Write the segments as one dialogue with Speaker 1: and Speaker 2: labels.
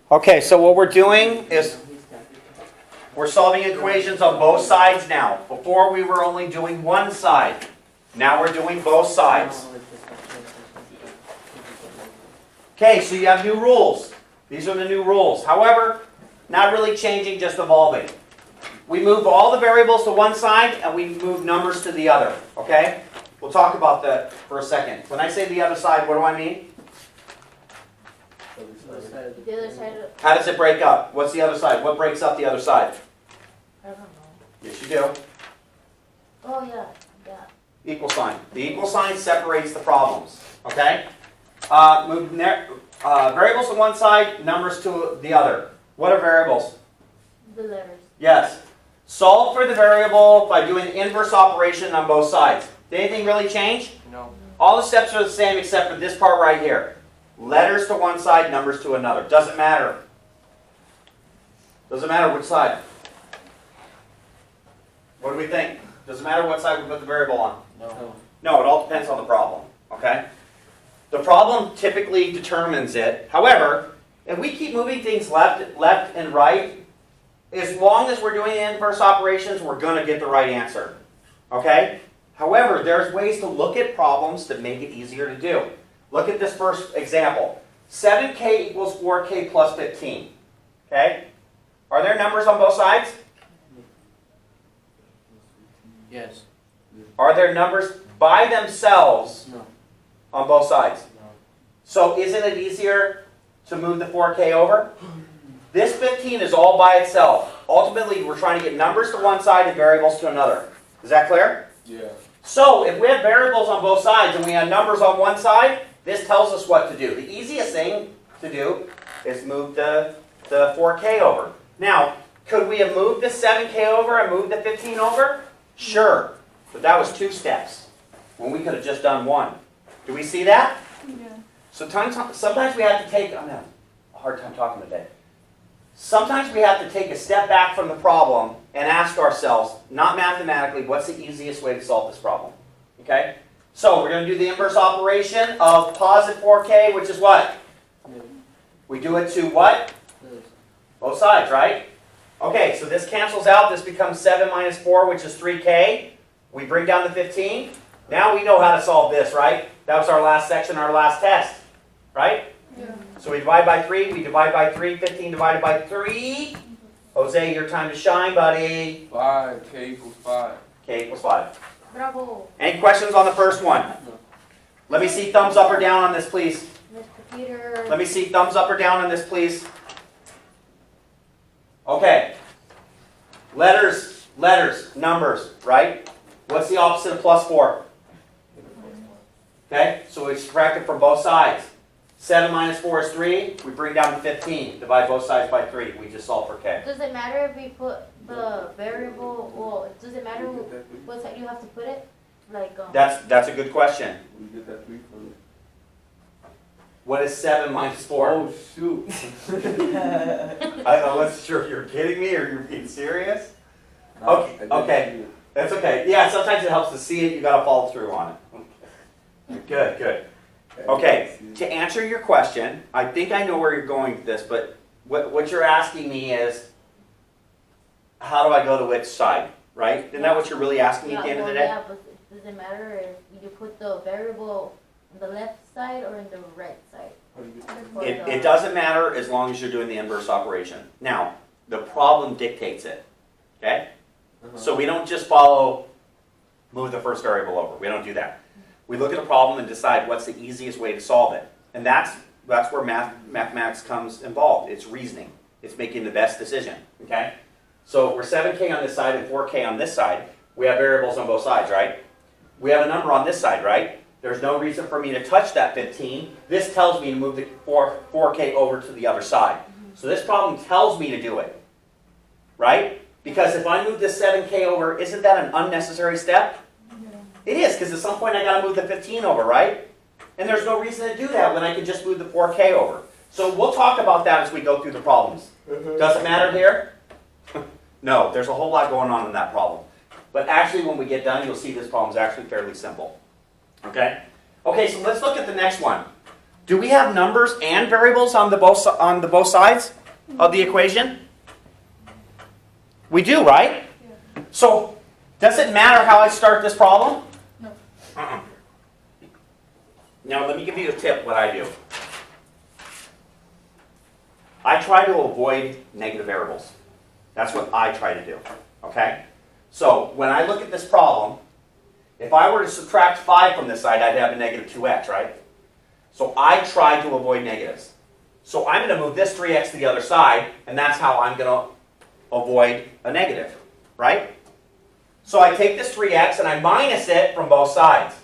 Speaker 1: Okay, so what we're doing is we're solving equations on both sides now. Before we were only doing one side. Now we're doing both sides. Okay, so you have new rules. These are the new rules. However, not really changing, just evolving. We move all the variables to one side and we move numbers to the other. Okay? We'll talk about that for a second. When I say the other side, what do I mean?
Speaker 2: The other side of,
Speaker 1: How does it break up? What's the other side? What breaks up the other side?
Speaker 2: I don't know.
Speaker 1: Yes, you do.
Speaker 2: Oh yeah, yeah.
Speaker 1: Equal sign. The equal sign separates the problems. Okay? Move variables to one side, numbers to the other. What are variables?
Speaker 2: The letters.
Speaker 1: Yes. Solve for the variable by doing the inverse operation on both sides. Did anything really change?
Speaker 3: No.
Speaker 1: All the steps are the same except for this part right here. Letters to one side, numbers to another. Doesn't matter. Doesn't matter which side. What do we think? Doesn't matter what side we put the variable on.
Speaker 3: No.
Speaker 1: No, it all depends on the problem. Okay? The problem typically determines it. However, if we keep moving things left and right, as long as we're doing the inverse operations, we're going to get the right answer. Okay? However, there's ways to look at problems that make it easier to do. Look at this first example. 7k equals 4k plus 15. Okay? Are there numbers on both sides?
Speaker 3: Yes.
Speaker 1: Are there numbers by themselves
Speaker 3: No.
Speaker 1: on both sides?
Speaker 3: No.
Speaker 1: So isn't it easier to move the 4k over? This 15 is all by itself. Ultimately, we're trying to get numbers to one side and variables to another. Is that clear?
Speaker 3: Yeah.
Speaker 1: So if we have variables on both sides and we have numbers on one side, this tells us what to do. The easiest thing to do is move the 4k over. Now, could we have moved the 7k over and moved the 15 over? Sure. But that was 2 steps when we could have just done 1. Do we see that?
Speaker 2: Yeah.
Speaker 1: So sometimes we have to take, I'm having a hard time talking today. Sometimes we have to take a step back from the problem and ask ourselves, not mathematically, what's the easiest way to solve this problem? Okay? So we're going to do the inverse operation of positive 4k, which is what? We do it to what? Both sides, right? Okay, so this cancels out. This becomes 7 minus 4, which is 3k. We bring down the 15. Now we know how to solve this, right? That was our last section, our last test. Right?
Speaker 2: Yeah.
Speaker 1: So we divide by 3. We divide by 3. 15 divided by 3. Jose, your time to shine, buddy.
Speaker 3: 5. K equals 5.
Speaker 1: K equals 5.
Speaker 2: Bravo.
Speaker 1: Any questions on the first one?
Speaker 3: No.
Speaker 1: Let me see thumbs up or down on this, please.
Speaker 2: Mr. Peter.
Speaker 1: Let me see thumbs up or down on this, please. Okay. Letters, numbers, right? What's the opposite of plus 4? Okay, so we subtract it from both sides. 7 minus 4 is 3. We bring down the 15. Divide both sides by 3. We just solve for k.
Speaker 2: Does it matter if we put the variable, well, does it matter what side you have to put it? Like,
Speaker 1: That's a good question.
Speaker 3: We get that 3 from it.
Speaker 1: What is 7 minus 4?
Speaker 3: Oh, shoot.
Speaker 1: I wasn't sure if you're kidding me or you're being serious.
Speaker 3: No,
Speaker 1: Okay,
Speaker 3: I didn't
Speaker 1: okay.
Speaker 3: see it.
Speaker 1: That's okay. Yeah, sometimes it helps to see it. You got to follow through on it. Good, good. Okay, to answer your question, I think I know where you're going with this, but what you're asking me is, how do I go to which side, right? Isn't that what you're really asking me at the end of the day?
Speaker 2: Yeah, but does it matter if you put the variable on the left side or in the right side?
Speaker 3: How do you get
Speaker 1: It doesn't matter as long as you're doing the inverse operation. Now, the problem dictates it, okay? So we don't just follow, move the first variable over. We don't do that. We look at a problem and decide what's the easiest way to solve it. And that's where mathematics comes involved. It's reasoning. It's making the best decision, okay? So we're 7k on this side and 4k on this side. We have variables on both sides, right? We have a number on this side, right? There's no reason for me to touch that 15. This tells me to move the 4k over to the other side. So this problem tells me to do it, right? Because if I move this 7k over, isn't that an unnecessary step? It is, because at some point I got to move the 15 over, right? And there's no reason to do that when I can just move the 4k over. So we'll talk about that as we go through the problems. Does it matter here? No, there's a whole lot going on in that problem. But actually when we get done, you'll see this problem is actually fairly simple. Okay? Okay, so let's look at the next one. Do we have numbers and variables on the both sides of the equation? We do, right? So, does it matter how I start this problem?
Speaker 2: No.
Speaker 1: Now, let me give you a tip what I do. I try to avoid negative variables. That's what I try to do, okay? So, when I look at this problem, if I were to subtract 5 from this side, I'd have a negative 2x, right? So I try to avoid negatives. So I'm going to move this 3x to the other side, and that's how I'm going to avoid a negative, right? So I take this 3x and I minus it from both sides.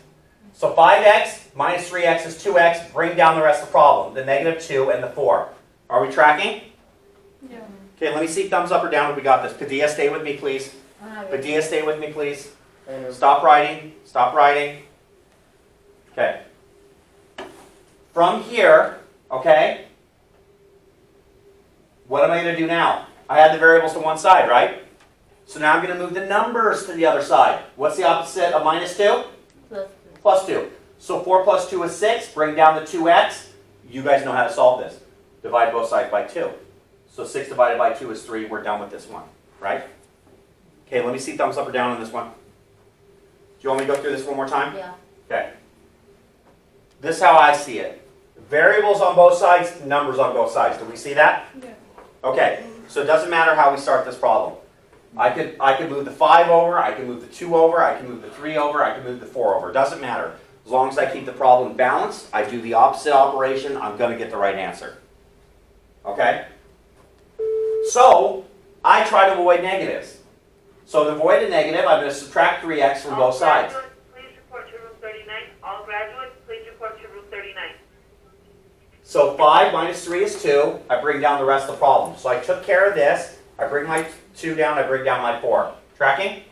Speaker 1: So 5x minus 3x is 2x. Bring down the rest of the problem, the negative 2 and the 4. Are we tracking?
Speaker 2: Yeah.
Speaker 1: Okay, let me see thumbs up or down if we got this. Padilla, stay with me, please.
Speaker 2: Alright.
Speaker 1: Padilla, stay with me, please. Stop writing. Stop writing. Okay. From here, okay, what am I going to do now? I had the variables to one side, right? So now I'm going to move the numbers to the other side. What's the opposite of minus 2?
Speaker 2: Plus
Speaker 1: Plus 2. So 4 plus 2 is 6. Bring down the 2x. You guys know how to solve this. Divide both sides by 2. So 6 divided by 2 is 3. We're done with this one, right? Okay, let me see thumbs up or down on this one. Do you want me to go through this one more time?
Speaker 2: Yeah.
Speaker 1: Okay. This is how I see it. Variables on both sides, numbers on both sides. Do we see that?
Speaker 2: Yeah.
Speaker 1: Okay, so it doesn't matter how we start this problem. I could move the 5 over, I can move the 2 over, I can move the 3 over, I can move the 4 over. It doesn't matter. As long as I keep the problem balanced, I do the opposite operation, I'm going to get the right answer. Okay? So, I try to avoid negatives. So to avoid a negative, I'm going to subtract 3x from both sides.
Speaker 4: All graduates, please report to room 39. All graduates, please report to room 39.
Speaker 1: So 5 minus 3 is 2. I bring down the rest of the problem. So I took care of this. I bring my 2 down. I bring down my 4. Tracking?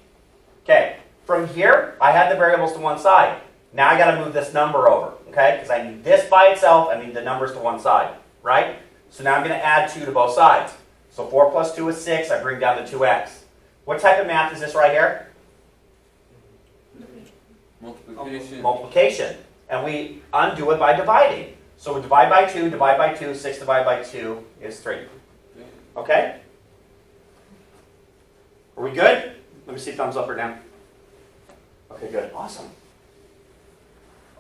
Speaker 1: Okay. From here, I had the variables to one side. Now I got to move this number over. Okay? Because I need this by itself. I need the numbers to one side. Right? So now I'm going to add 2 to both sides. So 4 plus 2 is 6. I bring down the 2x. What type of math is this right here?
Speaker 3: Multiplication.
Speaker 1: Multiplication. And we undo it by dividing. So we divide by 2, 6 divided by 2 is 3. Okay? Are we good? Let me see thumbs up or down. Okay, good. Awesome.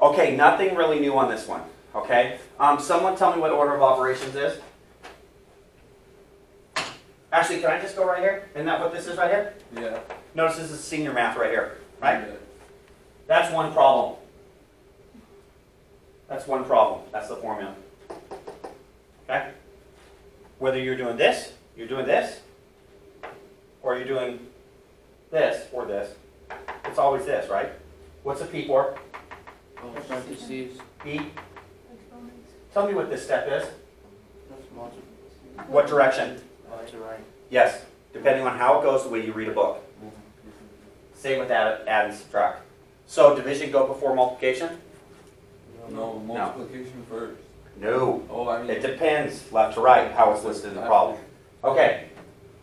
Speaker 1: Okay, nothing really new on this one. Okay? Someone tell me what order of operations is. Actually, can I just go right here? Isn't that what this is right here?
Speaker 3: Yeah.
Speaker 1: Notice this is senior math right here, right?
Speaker 3: Yeah.
Speaker 1: That's one problem. That's one problem. That's the formula. Okay? Whether you're doing this, or you're doing this, or this, it's always this, right? What's a P for?
Speaker 3: Parentheses.
Speaker 1: P? Tell me what this step is.
Speaker 3: That's multiplication.
Speaker 1: What direction?
Speaker 3: To right.
Speaker 1: Yes, depending on how it goes, the way you read a book. Same with add and subtract. So division go before multiplication?
Speaker 3: No, multiplication first.
Speaker 1: No.
Speaker 3: Oh, I mean.
Speaker 1: It depends, left to right, how it's listed in the problem. Okay,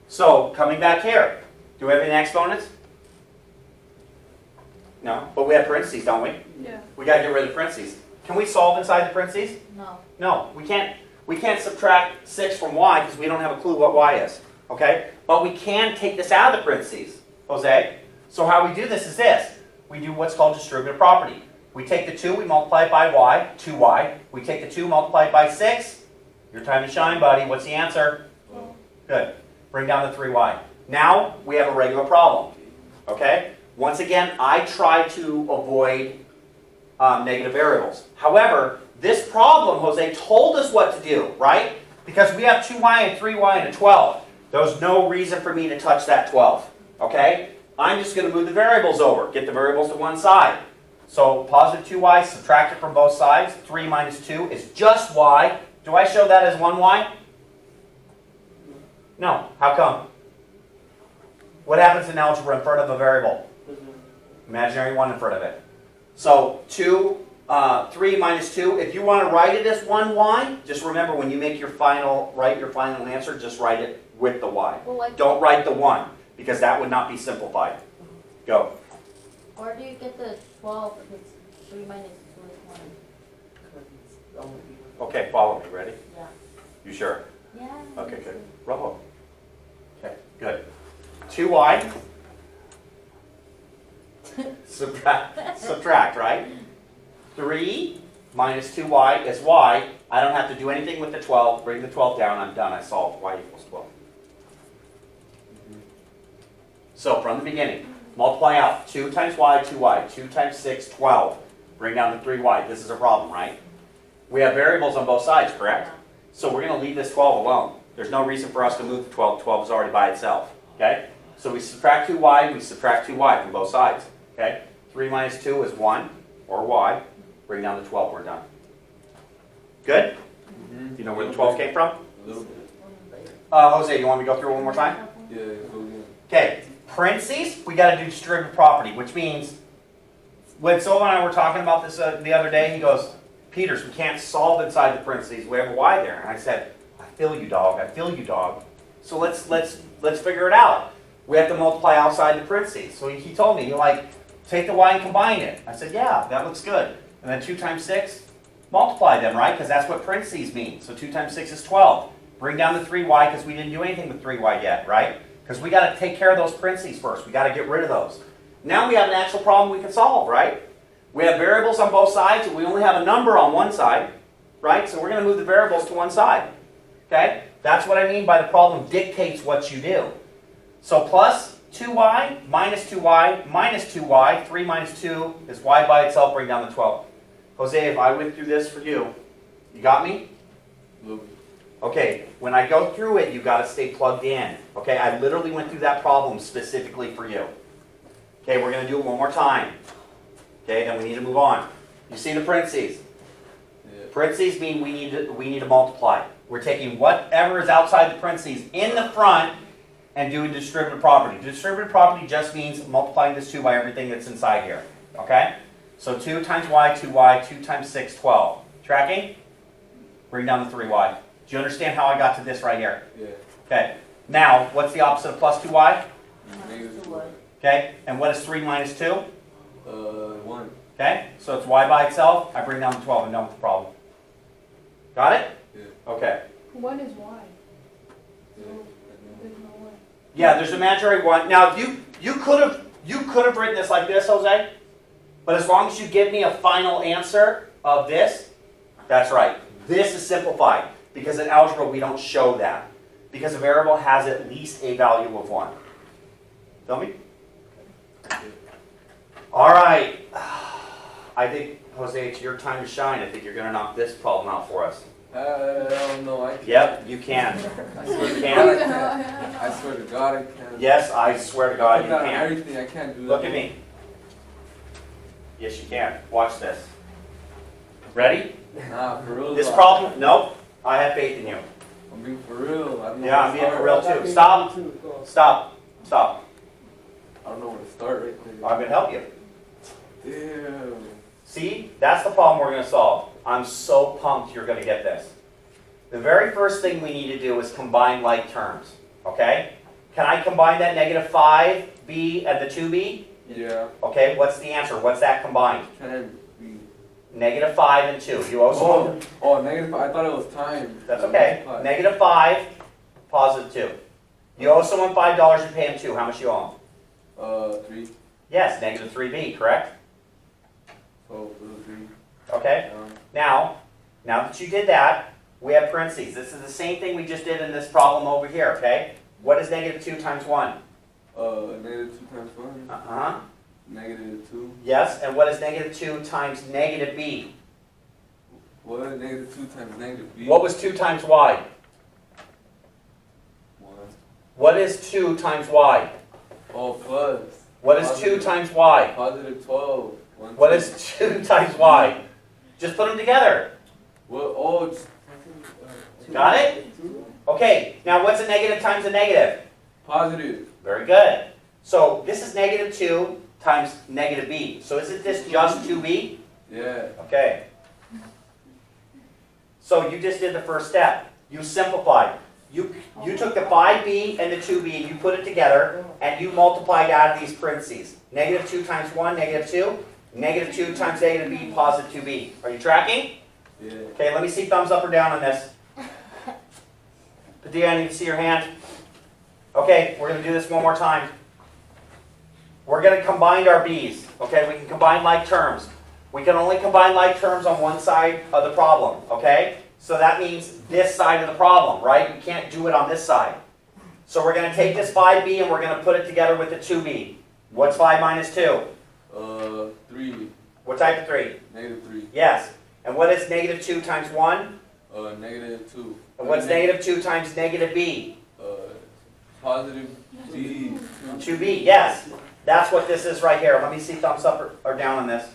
Speaker 1: so coming back here, do we have any exponents? No, but we have parentheses, don't we?
Speaker 2: Yeah.
Speaker 1: We got to get rid of the parentheses. Can we solve inside the parentheses?
Speaker 2: No.
Speaker 1: No, we can't. We can't subtract 6 from y because we don't have a clue what y is. Okay? But we can take this out of the parentheses, Jose. So how we do this is this. We do what's called distributive property. We take the 2, we multiply it by y, 2y. We take the 2, multiply it by 6. Your time to shine, buddy. What's the answer? Good. Bring down the 3y. Now we have a regular problem. Okay? Once again, I try to avoid negative variables. However, this problem, Jose told us what to do, right? Because we have 2y and 3y and a 12. There's no reason for me to touch that 12. Okay? I'm just going to move the variables over. Get the variables to one side. So positive 2y, subtract it from both sides. 3 minus 2 is just y. Do I show that as 1y? No. How come? What happens in algebra in front of a variable? Imaginary 1 in front of it. So 3 minus 2. If you want to write it as 1y, just remember when you make write your final answer, just write it with the y.
Speaker 2: Well,
Speaker 1: Don't write the 1, because that would not be simplified. Go.
Speaker 2: Where do you get the 12 if it's 3 minus 2 is 1?
Speaker 1: Okay, follow me, ready?
Speaker 2: Yeah.
Speaker 1: You sure?
Speaker 2: Yeah.
Speaker 1: Okay, good. Bravo. Okay, good. 2y. Subtract, right? 3 minus 2y is y. I don't have to do anything with the 12. Bring the 12 down. I'm done. I solved y equals 12. So from the beginning, multiply out 2 times y, 2y. 2 times 6, 12. Bring down the 3y. This is a problem, right? We have variables on both sides, correct? So we're going to leave this 12 alone. There's no reason for us to move the 12. 12 is already by itself. Okay? So we subtract 2y, we subtract 2y from both sides. Okay? 3 minus 2 is 1, or y. Bring down the 12, we're done. Good?
Speaker 3: Mm-hmm.
Speaker 1: You know where the 12 came from?
Speaker 3: A little bit.
Speaker 1: Jose, you want me to go through it one more time?
Speaker 3: Yeah, go again.
Speaker 1: Okay, parentheses, we got to do distributive property, which means when Silva and I were talking about this the other day, he goes, Peters, we can't solve inside the parentheses. We have a y there. And I said, I feel you, dog. I feel you, dog. So let's figure it out. We have to multiply outside the parentheses. So he told me, take the y and combine it. I said, yeah, that looks good. And then 2 times 6, multiply them, right? Because that's what parentheses mean. So 2 times 6 is 12. Bring down the 3y because we didn't do anything with 3y yet, right? Because we got to take care of those parentheses first. We got to get rid of those. Now we have an actual problem we can solve, right? We have variables on both sides, and we only have a number on one side, right? So we're going to move the variables to one side, okay? That's what I mean by the problem dictates what you do. So plus 2y, minus 2y, minus 2y, 3 minus 2 is y by itself, bring down the 12. Jose, if I went through this for you, you got me?
Speaker 3: A little bit.
Speaker 1: Okay, when I go through it, you got to stay plugged in. Okay, I literally went through that problem specifically for you. Okay, we're going to do it one more time. Okay, then we need to move on. You see the parentheses?
Speaker 3: Yeah.
Speaker 1: Parentheses mean we need to multiply. We're taking whatever is outside the parentheses in the front and doing distributive property. Distributive property just means multiplying this 2 by everything that's inside here. Okay? So 2 times y, 2y, 2 times 6, 12. Tracking? Bring down the 3y. Do you understand how I got to this right here?
Speaker 3: Yeah.
Speaker 1: Okay. Now, what's the opposite of plus 2y?
Speaker 3: Negative
Speaker 2: 1.
Speaker 1: Okay. And what is 3 minus 2?
Speaker 3: 1.
Speaker 1: Okay. So it's y by itself. I bring down the 12 and done with the problem. Got it?
Speaker 3: Yeah.
Speaker 1: Okay.
Speaker 5: 1 is y.
Speaker 3: Yeah.
Speaker 5: There's no way.
Speaker 1: Yeah, there's imaginary one. Now, you could have written this like this, Jose. But as long as you give me a final answer of this, that's right. This is simplified. Because in algebra, we don't show that. Because a variable has at least a value of 1. Tell me? All right. I think, Jose, it's your time to shine. I think you're going to knock this problem out for us.
Speaker 3: I don't know. I can't.
Speaker 1: Yep, you can.
Speaker 3: I swear
Speaker 1: You
Speaker 3: to
Speaker 1: can.
Speaker 3: God, I can't. I swear to God, I can't.
Speaker 1: Yes, I swear to God, you
Speaker 3: I've done
Speaker 1: can.
Speaker 3: everything. I can't do that.
Speaker 1: Look at me. Yes, you can. Watch this. Ready?
Speaker 3: Nah, for real.
Speaker 1: This
Speaker 3: though.
Speaker 1: problem, nope. I have faith in you.
Speaker 3: I'm being for real. I don't know
Speaker 1: Yeah, I'm
Speaker 3: where to
Speaker 1: being for
Speaker 3: start.
Speaker 1: real too. Stop. Stop. Stop.
Speaker 3: I don't know where to start right there.
Speaker 1: I'm going to help you.
Speaker 3: Damn.
Speaker 1: See, that's the problem we're going to solve. I'm so pumped you're going to get this. The very first thing we need to do is combine like terms. Okay? Can I combine that negative 5b and the 2b?
Speaker 3: Yeah.
Speaker 1: Okay, what's the answer? What's that combined?
Speaker 3: Can I be?
Speaker 1: Negative 5 and 2. You owe someone.
Speaker 3: Oh, negative. I thought it was time.
Speaker 1: That's okay.
Speaker 3: Multiply.
Speaker 1: Negative 5, positive 2. You owe someone $5, you pay him 2. How much you owe him?
Speaker 3: 3.
Speaker 1: Yes, negative 3b, correct?
Speaker 3: So, 3.
Speaker 1: Okay. Now that you did that, we have parentheses. This is the same thing we just did in this problem over here, okay? What is negative 2 times 1?
Speaker 3: Negative 2 times 1.
Speaker 1: Uh-huh.
Speaker 3: Negative 2.
Speaker 1: Yes, and what is negative 2 times negative b?
Speaker 3: What? Negative 2 times negative b.
Speaker 1: What was 2 times y?
Speaker 3: 1.
Speaker 1: What is 2 times y?
Speaker 3: Oh, plus.
Speaker 1: What is 2 times y?
Speaker 3: Positive 12.
Speaker 1: What is 2 times y? Just put them together.
Speaker 3: What? Oh, it's,
Speaker 1: Got it? Okay, now what's a negative times a negative?
Speaker 3: positive.
Speaker 1: Very good. So this is negative 2 times negative b. So isn't this just 2b?
Speaker 3: Yeah.
Speaker 1: Okay. So you just did the first step. You simplified. You took the 5b and the 2b and you put it together and you multiplied out of these parentheses. Negative 2 times 1, negative 2. Negative 2 times negative b, positive 2b. Are you tracking?
Speaker 3: Yeah.
Speaker 1: Okay, let me see thumbs up or down on this. Padilla, I need to see your hand. Okay, we're going to do this one more time. We're going to combine our b's. Okay, we can combine like terms. We can only combine like terms on one side of the problem. Okay, so that means this side of the problem, right? We can't do it on this side. So we're going to take this 5b and we're going to put it together with the 2b. What's 5 minus 2?
Speaker 3: 3.
Speaker 1: What type of 3?
Speaker 3: Negative 3.
Speaker 1: Yes. And what is negative 2 times 1?
Speaker 3: Negative 2.
Speaker 1: And what's negative 2 times negative b?
Speaker 3: Positive b.
Speaker 1: 2b, yes. That's what this is right here. Let me see thumbs up or down on this.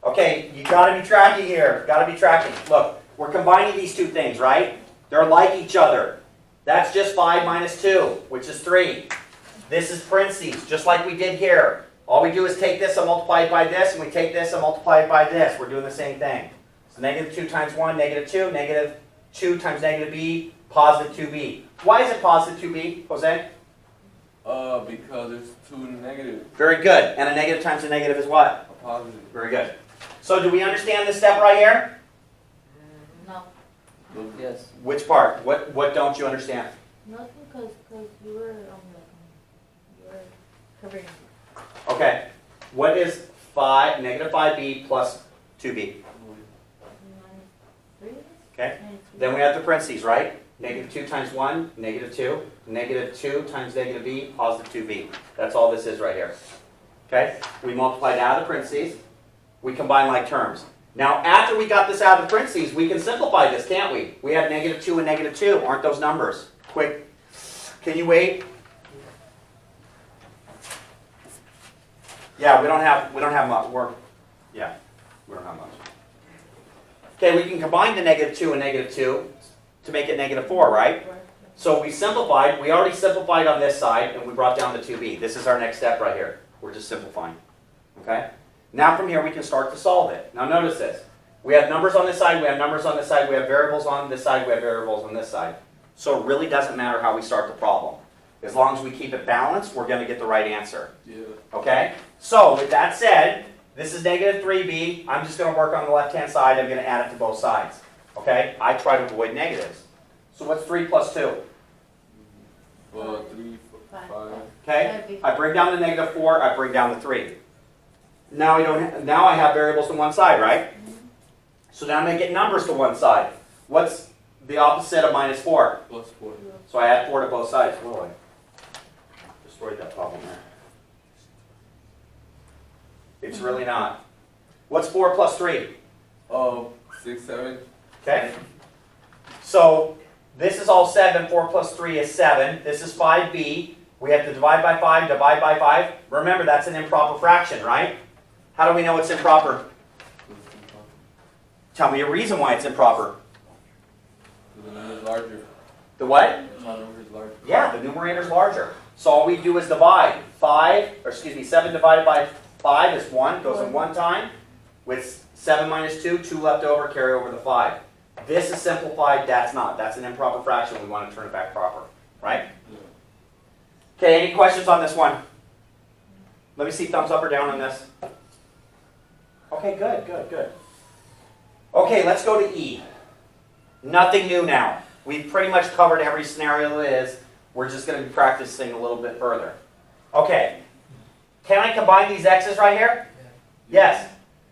Speaker 1: Okay, you got to be tracking here. Got to be tracking. Look, we're combining these two things, right? They're like each other. That's just 5 minus 2, which is 3. This is parentheses, just like we did here. All we do is take this and multiply it by this, and we take this and multiply it by this. We're doing the same thing. So negative 2 times 1, negative 2. Negative 2 times negative b, positive 2b. Why is it positive 2b, Jose?
Speaker 3: Because it's 2 negative.
Speaker 1: Very good. And a negative times a negative is what?
Speaker 3: A positive.
Speaker 1: Very good. So do we understand this step right here?
Speaker 2: No,
Speaker 3: Yes.
Speaker 1: Which part? What don't you understand?
Speaker 2: nothing, cause you were covering.
Speaker 1: Okay. What is negative 5b plus 2b?
Speaker 2: -3.
Speaker 1: Okay. Then we have the parentheses, right? Negative 2 times 1, negative 2. Negative 2 times negative b, positive 2b. That's all this is right here. Okay? We multiplied out of the parentheses. We combine like terms. Now, after we got this out of the parentheses, we can simplify this, can't we? We have negative 2 and negative 2. Aren't those numbers? Quick. Can you wait? Yeah, we don't have much. We don't have much. Okay, we can combine the negative 2 and negative 2 to make it negative 4, right? So we simplified. We already simplified on this side, and we brought down the 2b. This is our next step right here. We're just simplifying. Okay? Now from here, we can start to solve it. Now notice this. We have numbers on this side, we have numbers on this side, we have variables on this side, we have variables on this side. So it really doesn't matter how we start the problem. As long as we keep it balanced, we're going to get the right answer.
Speaker 3: Yeah.
Speaker 1: Okay? So with that said, this is negative 3b. I'm just going to work on the left-hand side. I'm going to add it to both sides. Okay? I try to avoid negatives. So what's 3 plus 2?
Speaker 3: 3, 5.
Speaker 1: Okay? I bring down the negative 4, I bring down the 3. Now I have variables to one side, right? So now I'm going to get numbers to one side. What's the opposite of minus 4?
Speaker 3: Plus 4.
Speaker 1: So I add 4 to both sides. Whoa, I destroyed that problem there. It's really not. What's 4 plus 3?
Speaker 3: 6, 7.
Speaker 1: Okay? So this is all 7. 4 plus 3 is 7. This is 5b. We have to divide by 5, divide by 5. Remember, that's an improper fraction, right? How do we know it's improper? Tell me a reason why it's improper.
Speaker 3: The number is larger.
Speaker 1: The what?
Speaker 3: The number is larger.
Speaker 1: Yeah, the numerator's larger. So all we do is divide. 7 divided by 5 is 1. Goes in one time. With 7 minus 2, 2 left over, carry over the 5. This is simplified. That's not. That's an improper fraction. We want to turn it back proper. Right? Okay, any questions on this one? Let me see thumbs up or down on this. Okay, good. Okay, let's go to E. Nothing new now. We've pretty much covered every scenario there is. We're just going to be practicing a little bit further. Okay, can I combine these x's right here? Yes.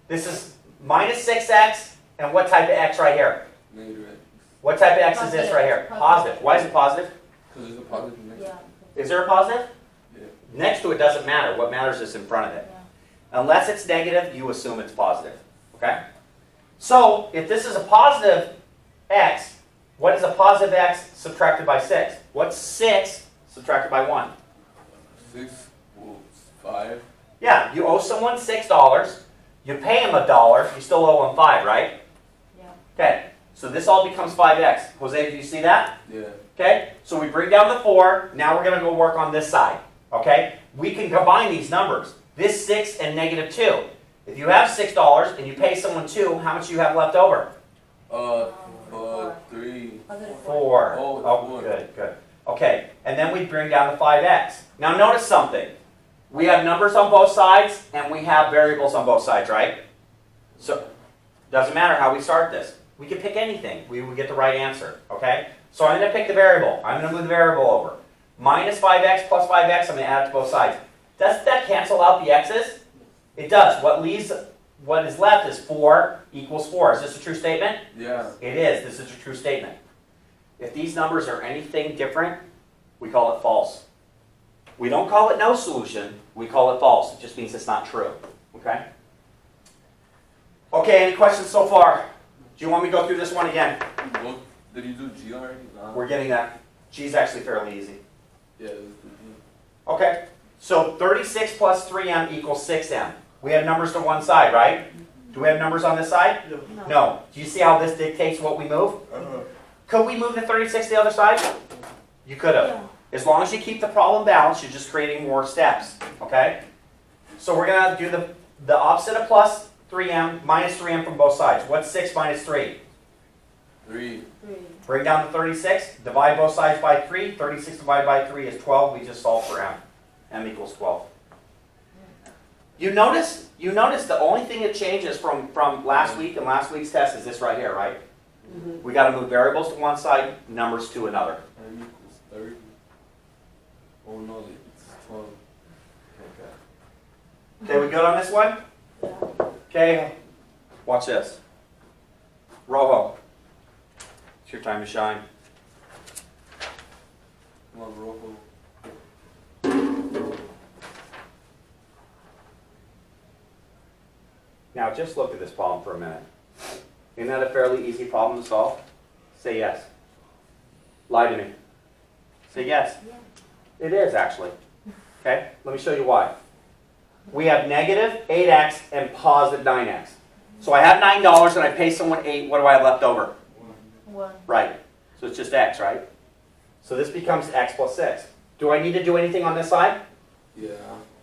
Speaker 1: This is minus 6x, and what type of x right here?
Speaker 3: Negative X.
Speaker 1: What type of x is this right here? Positive. Why is it positive?
Speaker 3: Because there's a positive next to it.
Speaker 1: Is there a positive?
Speaker 3: Yeah.
Speaker 1: Next to it doesn't matter. What matters is in front of it. Unless it's negative, you assume it's positive. Okay? So, if this is a positive x, what is a positive x subtracted by 6? What's 6 subtracted by 1?
Speaker 3: 6, 5.
Speaker 1: Yeah, you owe someone $6. You pay him $1. You still owe him 5, right?
Speaker 2: Yeah.
Speaker 1: Okay, so this all becomes 5x. Jose, do you see that?
Speaker 3: Yeah.
Speaker 1: Okay, so we bring down the 4. Now we're going to go work on this side. Okay, we can combine these numbers. This 6 and negative 2. If you have $6 and you pay someone 2, how much do you have left over?
Speaker 3: 3.
Speaker 1: 4.
Speaker 3: Oh,
Speaker 1: Oh,
Speaker 3: four.
Speaker 1: good. Okay, and then we bring down the 5x. Now notice something. We have numbers on both sides and we have variables on both sides, right? So Doesn't matter how we start this. We can pick anything. We will get the right answer, okay? So I'm going to pick the variable. I'm going to move the variable over. Minus 5x plus 5x, I'm going to add it to both sides. Doesn't that cancel out the x's? It does. What is left is 4 equals 4. Is this a true statement?
Speaker 3: Yeah.
Speaker 1: It is. This is a true statement. If these numbers are anything different, we call it false. We don't call it no solution. We call it false. It just means it's not true, okay? Okay, any questions so far? Do you want me to go through this one again?
Speaker 3: Well, did you do G already? Nah.
Speaker 1: We're getting that. G's actually fairly easy.
Speaker 3: Yeah, let's do G.
Speaker 1: Okay, so 36 plus 3m equals 6m. We have numbers to one side, right? Do we have numbers on this side? No. Do you see how this dictates what we move? Could we move the 36 to the other side? You could have.
Speaker 2: Yeah.
Speaker 1: As long as you keep the problem balanced, you're just creating more steps, okay? So we're going to do the opposite of plus 3m, minus 3m from both sides. What's 6 minus 3?
Speaker 3: 3.
Speaker 2: 3.
Speaker 1: Bring down to 36, divide both sides by 3. 36 divided by 3 is 12. We just solve for m. M equals 12. You notice the only thing that changes from last week and last week's test is this right here, right? We got to move variables to one side, numbers to another.
Speaker 3: M equals 30. Oh no, it's 12. Okay.
Speaker 1: Okay, we good on this one? Okay, watch this. Rojo, it's your time to shine.
Speaker 3: Come on, Rojo.
Speaker 1: Now just look at this problem for a minute. Isn't that a fairly easy problem to solve? Say yes. Lie to me. Say yes.
Speaker 2: Yeah.
Speaker 1: It is actually. Okay, let me show you why. We have negative 8x and positive 9x. So I have $9 and I pay someone 8. What do I have left over?
Speaker 2: 1.
Speaker 1: Right. So it's just x, right? So this becomes x plus 6. Do I need to do anything on this side?
Speaker 3: Yeah.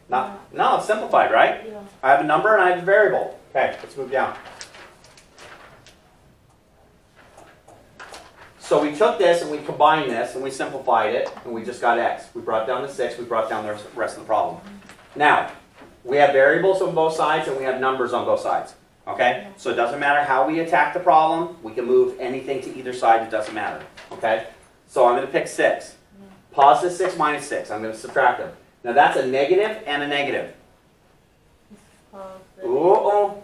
Speaker 1: Not, no, it's simplified, right?
Speaker 2: Yeah.
Speaker 1: I have a number and I have a variable. Okay, let's move down. So we took this and we combined this and we simplified it and we just got x. We brought down to 6, we brought down the rest of the problem. Now, we have variables on both sides and we have numbers on both sides. Okay? So it doesn't matter how we attack the problem. We can move anything to either side. It doesn't matter. Okay? So I'm going to pick 6. Positive 6 minus 6. I'm going to subtract them. Now that's a negative and a negative. Uh-oh.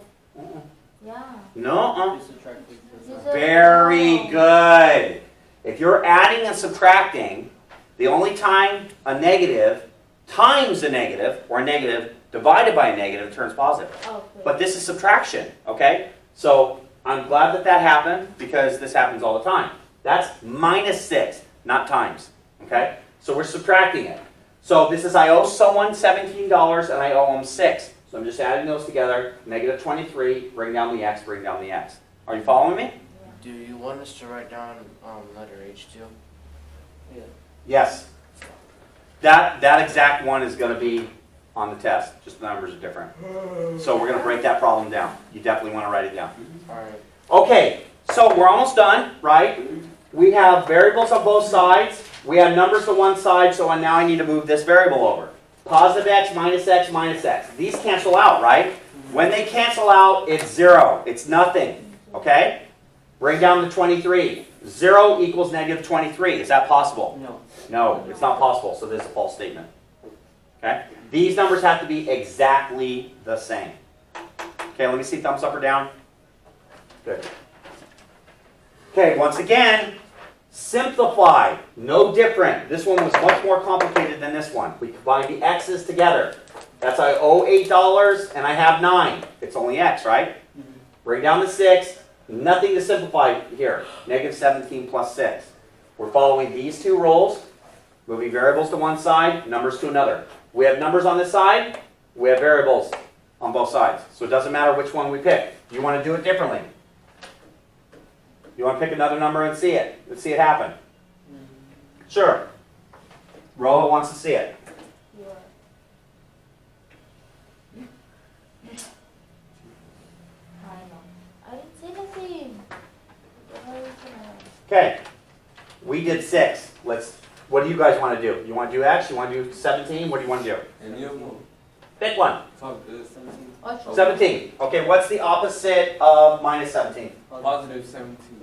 Speaker 2: Yeah.
Speaker 1: No.
Speaker 2: This is
Speaker 1: Very good. If you're adding and subtracting, the only time a negative times a negative, or a negative divided by a negative, turns positive.
Speaker 2: Okay.
Speaker 1: But this is subtraction, okay? So I'm glad that that happened, because this happens all the time. That's minus 6, not times, okay? So we're subtracting it. So this is I owe someone $17 and I owe them 6. So I'm just adding those together. Negative 23, bring down the x, bring down the x. Are you following me?
Speaker 6: Do you want us to write down letter H too? Yeah.
Speaker 1: Yes. That exact one is going to be on the test. Just the numbers are different. So we're going to break that problem down. You definitely want to write it down.
Speaker 6: Alright.
Speaker 1: Okay, so we're almost done, right? We have variables on both sides. We have numbers to one side, so now I need to move this variable over. Positive x minus x minus x. These cancel out, right? When they cancel out, it's 0. It's nothing, okay? Bring down the 23. 0 equals negative 23. Is that possible?
Speaker 6: No.
Speaker 1: No, it's not possible, so this is a false statement. Okay? These numbers have to be exactly the same. Okay, let me see thumbs up or down. Good. Okay, once again, simplify. No different. This one was much more complicated than this one. We combined the x's together. That's I owe $8 and I have 9. It's only x, right? Bring down the 6. Nothing to simplify here. Negative 17 plus 6. We're following these two rules. Moving variables to one side, numbers to another. We have numbers on this side. We have variables on both sides. So it doesn't matter which one we pick. You want to do it differently. You want to pick another number and see it. Let's see it happen. Sure. Roa wants to see it.
Speaker 2: Yeah. I know. I didn't say nothing.
Speaker 1: Okay. We did 6. What do you guys want to do? You want to do x? You want to do 17? What do you want to do?
Speaker 3: Any of them?
Speaker 1: Pick one.
Speaker 3: It's all good. 17.
Speaker 2: Ocho.
Speaker 1: 17. Okay, what's the opposite of minus 17?
Speaker 3: Positive 17.